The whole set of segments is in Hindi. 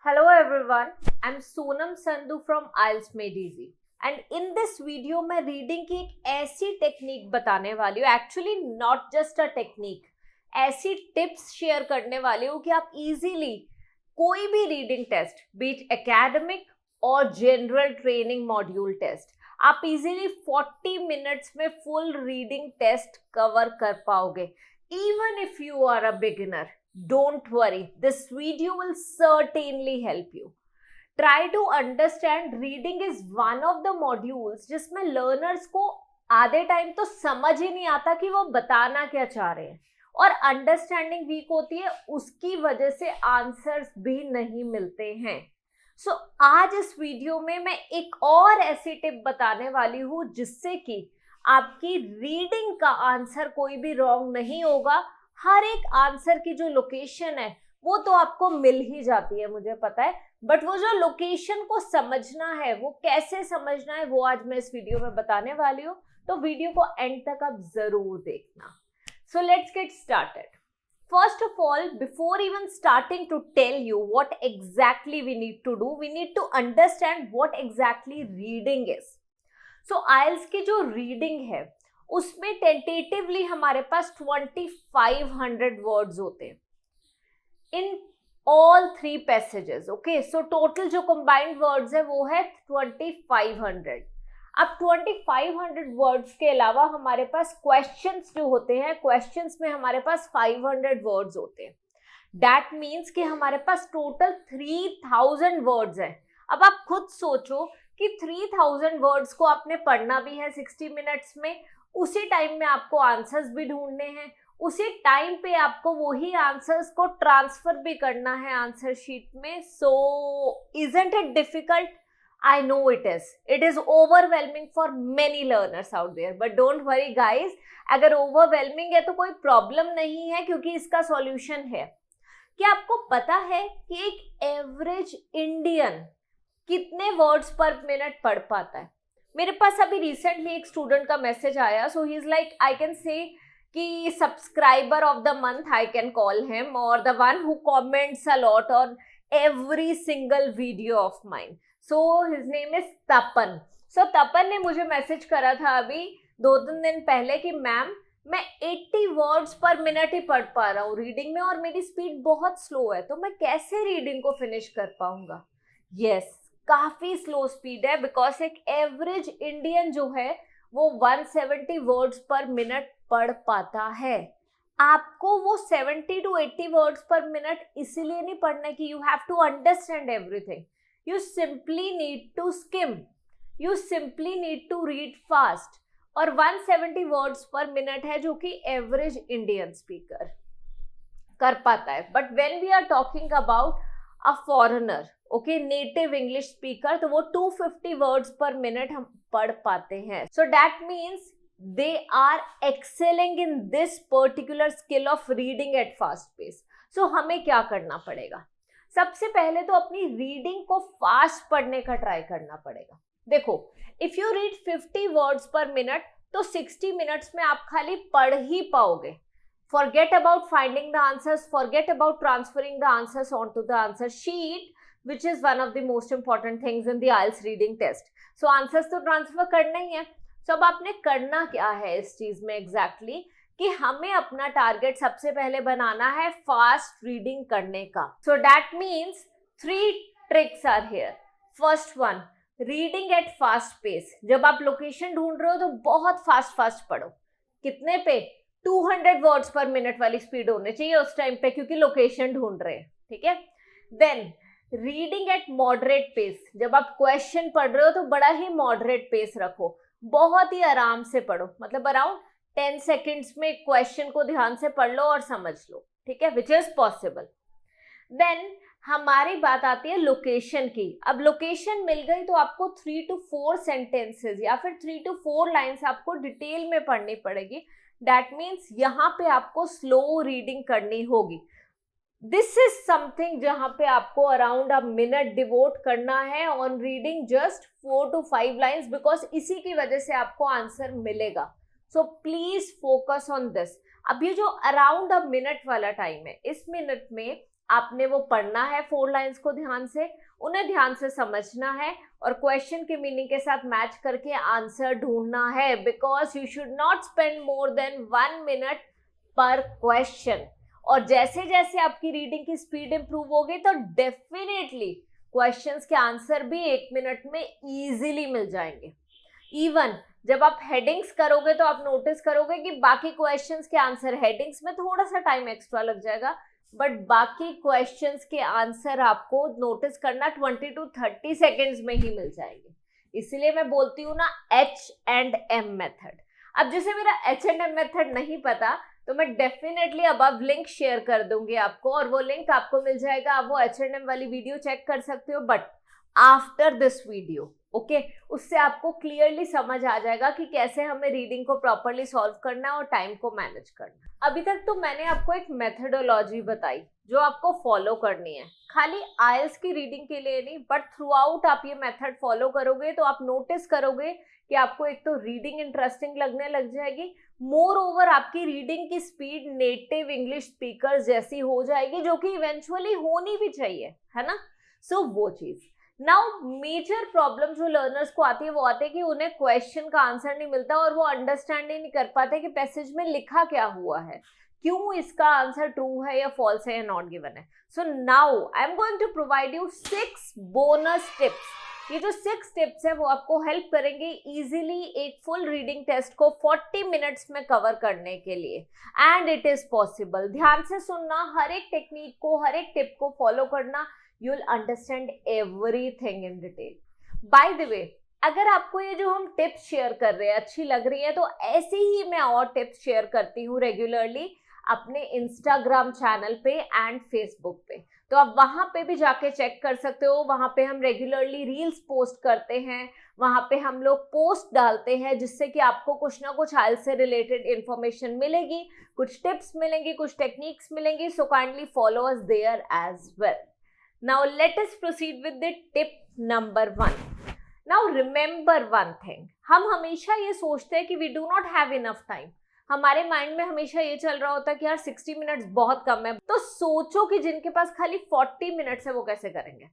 Hello everyone, I'm Sonam Sandhu from IELTS Made Easy and in this video मैं रीडिंग की एक ऐसी टेक्निक बताने वाली हूँ, actually not just a technique, ऐसी टिप्स शेयर करने वाली हूँ कि आप इजीली कोई भी रीडिंग टेस्ट, बीट एकेडमिक और जनरल ट्रेनिंग मॉड्यूल टेस्ट, आप इजीली 40 मिनट्स में फुल रीडिंग टेस्ट कवर कर पाओगे, even if you are a beginner. Don't worry, this video will certainly help you. Try to understand reading is one of the modules जिसमें learners को आधे टाइम तो समझ ही नहीं आता कि वो बताना क्या चाह रहे हैं और अंडरस्टैंडिंग वीक होती है, उसकी वजह से आंसर्स भी नहीं मिलते हैं. सो आज इस वीडियो में मैं एक और ऐसी टिप बताने वाली हूँ जिससे कि आपकी रीडिंग का आंसर कोई भी रॉन्ग नहीं होगा. हर एक आंसर की जो लोकेशन है वो तो आपको मिल ही जाती है, मुझे पता है, बट वो जो लोकेशन को समझना है, वो कैसे समझना है, वो आज मैं इस वीडियो में बताने वाली हूँ. तो वीडियो को एंड तक आप जरूर देखना. So let's get started. First of all, before even starting to tell you what exactly we need to do, we need to understand what exactly reading is. So IELTS की जो रीडिंग है उसमें टेंटेटिवली हमारे पास 2500 वर्ड्स होते हैं in all 3 passages. Okay, so total जो कंबाइंड वर्ड्स है वो है 2500. अब 2500 वर्ड्स के अलावा हमारे पास क्वेश्चंस जो होते हैं, क्वेश्चंस में हमारे पास 500 वर्ड्स होते हैं. दैट मीन्स कि हमारे पास टोटल 3000 वर्ड्स हैं. अब आप खुद सोचो कि 3000 वर्ड्स को आपने पढ़ना भी है 60 मिनट्स में, उसी टाइम में आपको आंसर्स भी ढूंढने हैं, उसी टाइम पे आपको वही आंसर्स को ट्रांसफर भी करना है आंसर शीट में. So isn't it difficult? I know it is overwhelming for many learners out there, but don't worry guys, अगर ओवरवेलमिंग है तो कोई प्रॉब्लम नहीं है, क्योंकि इसका सॉल्यूशन है. क्या आपको पता है कि एक एवरेज इंडियन कितने वर्ड्स पर मिनट पढ़ पाता है? मेरे पास अभी रिसेंटली एक स्टूडेंट का मैसेज आया, so he is like, I can say कि subscriber of the month I can call him, और the one who comments a lot on every single video of mine. So his name is Tapan. So Tapan ने मुझे मैसेज करा था अभी 2-3 दिन पहले कि मैम मैं 80 वर्ड्स पर मिनट ही पढ़ पा रहा हूँ रीडिंग में और मेरी स्पीड बहुत स्लो है, तो मैं कैसे रीडिंग को फिनिश कर पाऊंगा? यस, काफी स्लो स्पीड है, बिकॉज एक एवरेज इंडियन जो है वो 170 वर्ड्स पर मिनट पढ़ पाता है. आपको वो 70 to 80 वर्ड्स पर मिनट इसीलिए नहीं पढ़ना कि you have to understand everything. You simply need to skim, you simply need to read fast. और 170 वर्ड्स पर मिनट है जो कि एवरेज इंडियन स्पीकर कर पाता है. But when we are talking about a foreigner, okay, native English speaker, तो वो 250 वर्ड्स पर मिनट हम पढ़ पाते हैं. So that means they are excelling in this particular skill of reading at fast pace. So हमें क्या करना पड़ेगा? सबसे पहले तो अपनी रीडिंग को फास्ट पढ़ने का ट्राई करना पड़ेगा. देखो, इफ यू रीड 50 वर्ड्स पर मिनट तो 60 मिनट्स में आप खाली पढ़ ही पाओगे. Forget about finding the answers, forget about transferring the answers onto the answer sheet, which is one of the most important things in the IELTS reading test. So answers तो transfer करना ही है. So अब आपने करना क्या है इस चीज में exactly, कि हमें अपना टारगेट सबसे पहले बनाना है फास्ट रीडिंग करने का. So that means 3 tricks are here. First one, reading at fast pace. जब आप लोकेशन ढूंढ रहे हो तो बहुत फास्ट पढ़ो. कितने पे? 200 वर्ड्स पर मिनट वाली स्पीड होनी चाहिए उस टाइम पे, क्योंकि लोकेशन ढूंढ रहे हैं. ठीक है. Then reading at moderate pace. जब आप क्वेश्चन पढ़ रहे हो तो बड़ा ही मॉडरेट पेस रखो, बहुत ही आराम से पढ़ो, मतलब अराउंड 10 सेकेंड्स में क्वेश्चन को ध्यान से पढ़ लो और समझ लो. ठीक है, विच इज पॉसिबल. देन हमारी बात आती है लोकेशन की. अब लोकेशन मिल गई तो आपको 3 to 4 सेंटेंसेस या फिर 3 to 4 लाइन्स आपको डिटेल में पढ़नी पड़ेगी. दैट मीन्स यहाँ पे आपको स्लो रीडिंग करनी होगी. दिस इज समथिंग जहाँ पे आपको अराउंड अ मिनट डिवोट करना है on reading just 4 to 5 lines, because इसी की वजह से आपको आंसर मिलेगा. So please focus on this. अब ये जो अराउंड अ मिनट वाला टाइम है, इस मिनट में आपने वो पढ़ना है 4 लाइंस को ध्यान से, उन्हें ध्यान से समझना है और क्वेश्चन के मीनिंग के साथ मैच करके आंसर ढूंढना है, because you should not spend more than 1 minute पर क्वेश्चन। और जैसे जैसे आपकी रीडिंग की स्पीड इंप्रूव होगी तो डेफिनेटली क्वेश्चंस के आंसर भी 1 मिनट में इजीली मिल जाएंगे। इवन जब आप हेडिंग्स करोगे तो आप नोटिस करोगे कि बाकी क्वेश्चंस के आंसर, हेडिंग्स में थोड़ा सा टाइम एक्स्ट्रा लग जाएगा, बट बाकी क्वेश्चंस के आंसर आपको नोटिस करना 20 to 30 सेकेंड्स में ही मिल जाएंगे। इसीलिए मैं बोलती हूँ ना H&M मेथड। अब जैसे मेरा H&M मेथड नहीं पता तो मैं डेफिनेटली अबव लिंक शेयर कर दूंगी आपको, और वो लिंक आपको मिल जाएगा, आप वो H&M वाली वीडियो चेक कर सकते हो, but after this video, okay, उससे आपको क्लियरली समझ आ जाएगा कि कैसे हमें रीडिंग को प्रॉपरली सॉल्व करना है और टाइम को मैनेज करना है। अभी तक तो मैंने आपको एक मेथडोलॉजी बताई जो आपको फॉलो करनी है, खाली आइल्स की रीडिंग के लिए नहीं, बट थ्रू आउट आप ये मेथड फॉलो करोगे तो आप नोटिस करोगे कि आपको एक तो रीडिंग इंटरेस्टिंग लगने लग जाएगी, मोर ओवर आपकी रीडिंग की स्पीड नेटिव इंग्लिश स्पीकर जैसी हो जाएगी, जो कि इवेंचुअली होनी भी चाहिए, है ना। सो वो चीज। नाउ मेजर प्रॉब्लम जो लर्नर्स को आती है वो आती है कि उन्हें क्वेश्चन का आंसर नहीं मिलता और वो अंडरस्टैंड ही नहीं कर पाते कि पैसेज में लिखा क्या हुआ है, क्यों इसका आंसर ट्रू है या फॉल्स है या नॉट गिवन है। So now I am going to provide you 6 bonus tips. ये जो 6 टिप्स है वो आपको हेल्प करेंगे इजीली एक फुल रीडिंग टेस्ट को 40 मिनट्स में कवर करने के लिए, एंड इट इज पॉसिबल। ध्यान से सुनना, हर एक टेक्निक को, हर एक टिप को फॉलो करना, you will understand everything in detail. By the way, अगर आपको ये जो हम टिप्स शेयर कर रहे हैं अच्छी लग रही है तो ऐसे ही मैं और टिप्स शेयर करती हूँ रेगुलरली अपने इंस्टाग्राम चैनल पे एंड फेसबुक पे, तो आप वहां पे भी जाके चेक कर सकते हो। वहां पे हम रेगुलरली रील्स पोस्ट करते हैं, वहां पे हम लोग पोस्ट डालते हैं जिससे कि आपको कुछ ना कुछ आइल्स से रिलेटेड इंफॉर्मेशन मिलेगी, कुछ टिप्स मिलेंगी, कुछ टेक्निक्स मिलेंगी। So kindly follow us there as well. Now let us proceed with the tip number 1। Now remember one thing, हम हमेशा ये सोचते हैं कि we do not have enough time. हमारे माइंड में हमेशा ये चल रहा होता है कि यार 60 मिनट्स बहुत कम है, तो सोचो कि जिनके पास खाली 40 मिनट्स है वो कैसे करेंगे।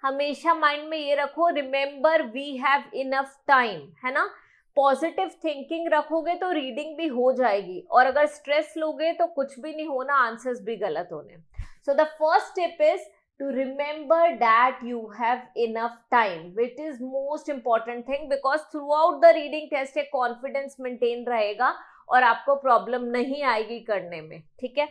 हमेशा माइंड में ये रखो, remember we have enough time, है ना। पॉजिटिव थिंकिंग रखोगे तो रीडिंग भी हो जाएगी, और अगर स्ट्रेस लोगे तो कुछ भी नहीं होना, आंसर्स भी गलत होने। So the first tip is to remember that you have enough time, which is most important thing, because throughout the reading test एक confidence maintain रहेगा और आपको प्रॉब्लम नहीं आएगी करने में, ठीक है।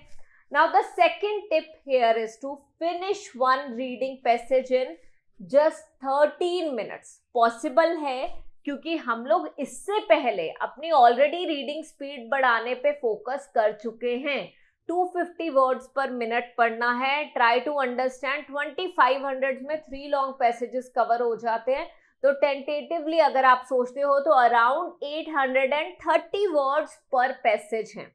Now the second tip here is to finish one reading passage in just 13 minutes. Possible है क्योंकि हम लोग इससे पहले अपनी ऑलरेडी रीडिंग स्पीड बढ़ाने पे फोकस कर चुके हैं। 250 वर्ड्स पर मिनट पढ़ना है। ट्राई टू अंडरस्टैंड, 2500 में 3 लॉन्ग पैसेजेस कवर हो जाते हैं, तो टेंटेटिवली अगर आप सोचते हो तो अराउंड 830 वर्ड्स पर पैसेज हैं।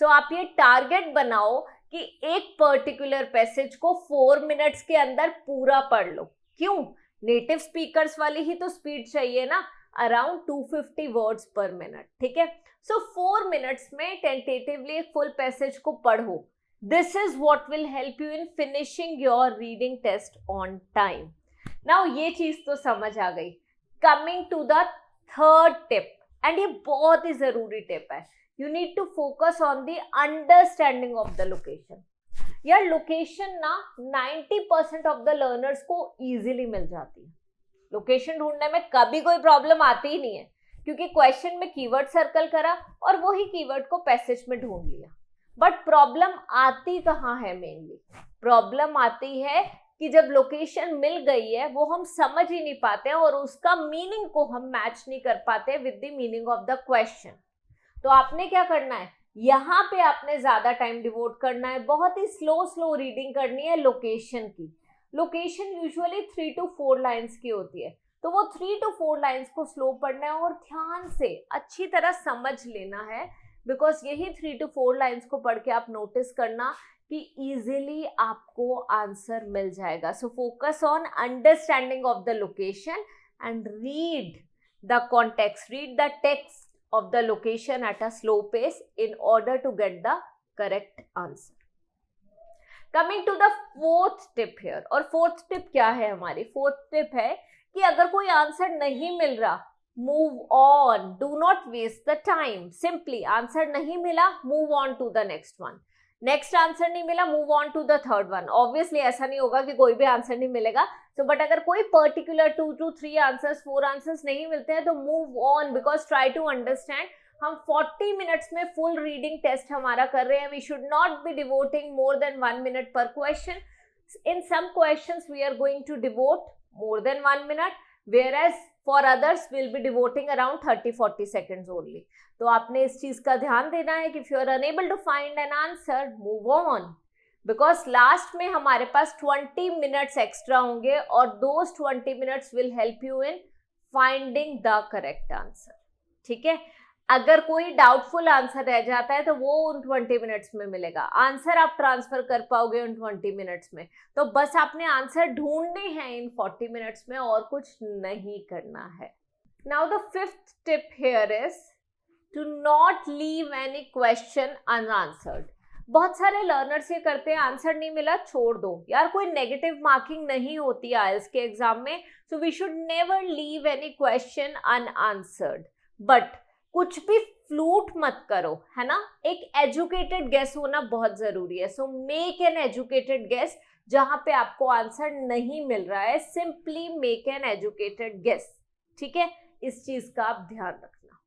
सो आप ये टारगेट बनाओ कि एक पर्टिकुलर पैसेज को 4 मिनट्स के अंदर पूरा पढ़ लो। क्यों? नेटिव स्पीकर्स वाली ही तो स्पीड चाहिए ना, अराउंड 250 वर्ड्स पर मिनट, ठीक है। सो 4 मिनट्स में टेंटेटिवली एक फुल पैसेज को पढ़ो। This is what will help you in finishing your reading test on time. Now ये चीज तो समझ आ गई। Coming to the third tip, and ये बहुत ही जरूरी टिप है, you need to focus on the understanding of the location. यार लोकेशन ना 90% ऑफ द लर्नर्स को इजीली मिल जाती है। लोकेशन ढूंढने में कभी कोई प्रॉब्लम आती ही नहीं है, क्योंकि क्वेश्चन में कीवर्ड सर्कल करा और वही कीवर्ड को पैसेज में ढूंढ लिया। बट प्रॉब्लम आती कहाँ है? मेनली प्रॉब्लम आती है कि जब लोकेशन मिल गई है वो हम समझ ही नहीं पाते हैं और उसका मीनिंग को हम मैच नहीं कर पाते with the meaning of the question. तो आपने क्या करना है, यहाँ पे आपने ज्यादा टाइम डिवोट करना है, बहुत ही स्लो रीडिंग करनी है लोकेशन की। लोकेशन यूजुअली 3 to 4 लाइन्स की होती है, तो वो 3 to 4 लाइन्स को स्लो पढ़ना है और ध्यान से अच्छी तरह समझ लेना है, बिकॉज यही 3 to 4 लाइन्स को पढ़ के आप नोटिस करना कि इजीली आपको आंसर मिल जाएगा। So focus on understanding of the location and read the context, read the text of the location at a slow pace in order to get the correct answer. Coming to the fourth tip here, और फोर्थ टिप क्या है हमारी? फोर्थ टिप है कि अगर कोई आंसर नहीं मिल रहा, move on, do not waste the time. Simply answer नहीं मिला, move on to the next one. Next answer नहीं मिला, move on to the third one. Obviously ऐसा नहीं होगा कि कोई भी आंसर नहीं मिलेगा, सो बट अगर कोई पर्टिकुलर 2 to 3 आंसर्स, 4 आंसर्स नहीं मिलते हैं तो move on, because try to understand हम 40 मिनट्स में फुल रीडिंग टेस्ट हमारा कर रहे हैं। We should not be devoting more than 1 minute पर question. In some questions we are going to devote more than 1 minute, whereas for others we'll be devoting around 30-40 seconds only. तो आपने इस चीज का ध्यान देना है कि if you are unable to find an answer, move on, because last में हमारे पास 20 minutes extra होंगे और those 20 minutes will help you in finding the correct answer. ठीक है? अगर कोई डाउटफुल आंसर रह जाता है तो वो उन 20 मिनट्स में मिलेगा। आंसर आप ट्रांसफर कर पाओगे उन 20 मिनट्स में, तो बस आपने आंसर ढूंढने हैं इन 40 मिनट्स में, और कुछ नहीं करना है। Now the fifth tip here is to not leave any question unanswered. बहुत सारे लर्नर्स ये करते हैं, आंसर नहीं मिला छोड़ दो। यार कोई नेगेटिव मार्किंग नहीं होती आईएलटीएस के एग्जाम में, so we should never leave any question unanswered. But कुछ भी फ्लूट मत करो, है ना? एक एजुकेटेड गेस होना बहुत जरूरी है। So make an educated guess. जहां पे आपको आंसर नहीं मिल रहा है, simply make an educated guess. ठीक है, इस चीज का आप ध्यान रखना।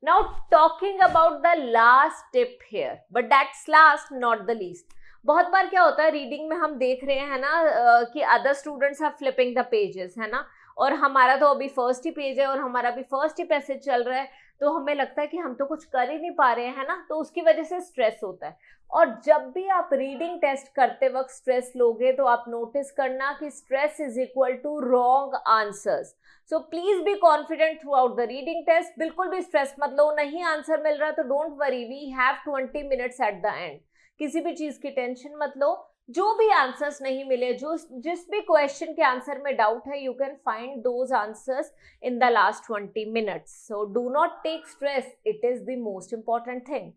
Now talking about the last tip here, but that's last not the least. बहुत बार क्या होता है, रीडिंग में हम देख रहे हैं ना कि other students are flipping the pages, है ना, और हमारा तो अभी फर्स्ट ही पेज है और हमारा भी फर्स्ट ही पैसेज चल रहा है, तो हमें लगता है कि हम तो कुछ कर ही नहीं पा रहे हैं, है ना, तो उसकी वजह से स्ट्रेस होता है। और जब भी आप रीडिंग टेस्ट करते वक्त स्ट्रेस लोगे तो आप नोटिस करना कि stress is equal to wrong answers. So please be confident throughout the reading test. बिल्कुल भी स्ट्रेस मत लो, नहीं आंसर मिल रहा तो don't worry, we have 20 minutes at the end. किसी भी चीज की टेंशन मत लो। जो भी आंसर्स नहीं मिले, जिस भी क्वेश्चन के आंसर में डाउट है, you can find those answers in the last 20 minutes. So do not take stress, it is the most important thing.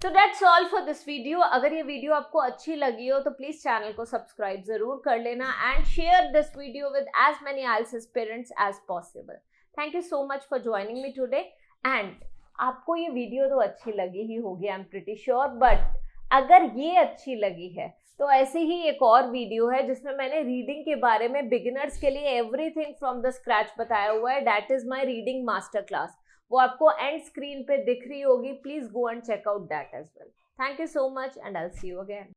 So that's all for this video. अगर ये वीडियो आपको अच्छी लगी हो तो प्लीज चैनल को सब्सक्राइब जरूर कर लेना and share this video with as many IELTS aspirants as possible. Thank you so much for joining me today. And आपको ये वीडियो तो अच्छी लगी ही होगी, I am pretty sure, but अगर ये अच्छी लगी है तो ऐसे ही एक और वीडियो है जिसमें मैंने रीडिंग के बारे में बिगिनर्स के लिए एवरीथिंग फ्रॉम द स्क्रैच बताया हुआ है। That is my reading master class. वो आपको एंड स्क्रीन पे दिख रही होगी। Please go and check out that as well. Thank you so much and I will see you again.